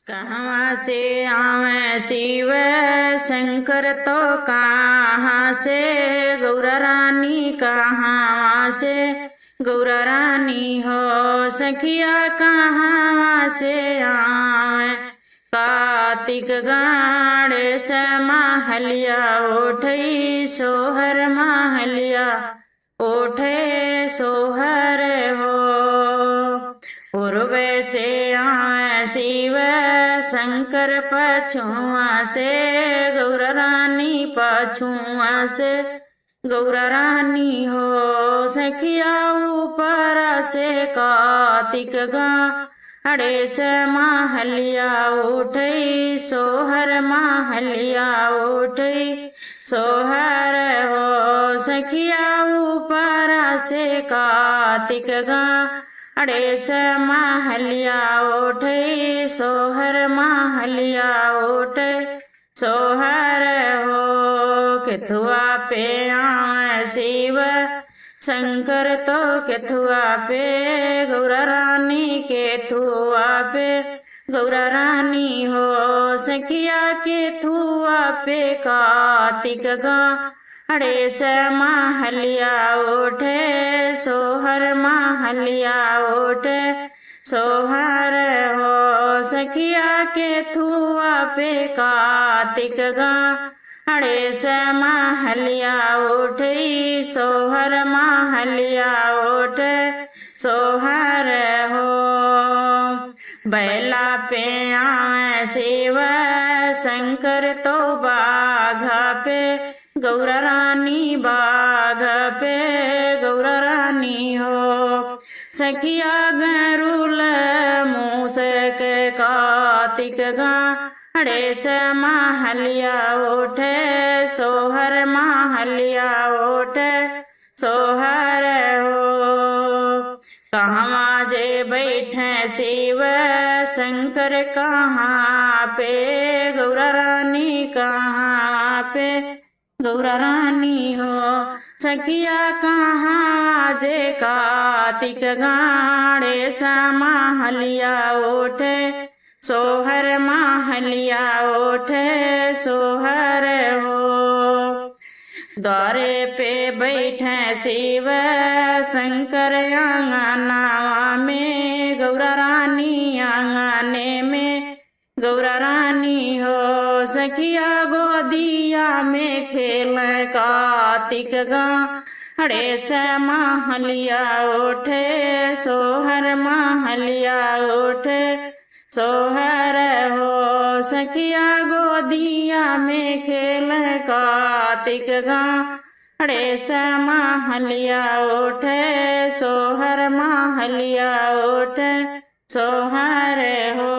कहाँ से आवे शिव शंकर तो कहाँ से गौरा रानी, कहाँ से गौरा रानी हो सखिया, कहाँ से आवे कार्तिक गणेश महलिया, ओठई सोहर महलिया, ओठे सोहर हो। पूर्व से आवे शिव शंकर, पछुआ से गौरा रानी, पछुआ से गौरा रानी हो सखिया, ऊपर से कार्तिक गणेश महलिया, उठई सोहर महलिया, उठई सोहर हो सखिया, ऊपर से कार्तिक गणेश महलिया, उठई सोहर महलिया, उठे सोहर हो। केथुआ पे आवे शिव शंकर तो केथुआ पे गौरा रानी, केथुआ पे गौरा रानी हो सखिया, केथुआ पे कार्तिक गणेश महलिया, उठे सोहर महलिया, उठे सोहर हो सखिया, केथुआ पे कार्तिक गणेश महलिया, उठई सोहर महलिया, उठे सोहर हो। बैला पे आवे शिव शंकर तो बाघा पे गौरा रानी, बाघ पे गौरा रानी हो सखिया, गरुल मूसक कार्तिक गणेश महलिया, उठे सोहर महलिया, उठे सोहर हो। कहाँ जे बैठे शिव शंकर, कहाँ पे गौरा रानी, कहाँ पे गौरा रानी हो सखिया, कहाँ जे कार्तिक गणेश महलिया, उठे सोहर महलिया, उठे सोहर हो। द्वारे पे बैठे शिव शंकर, आंगना में गौरा रानी, आंगने में गौरा रानी हो सखिया, गोदिया में खेल कार्तिक गणेश महलिया, उठे सोहर महलिया, उठे सोहर हो सखिया, गोदिया में खेल कार्तिक गणेश महलिया, उठे सोहर महलिया, उठे सोहर हो।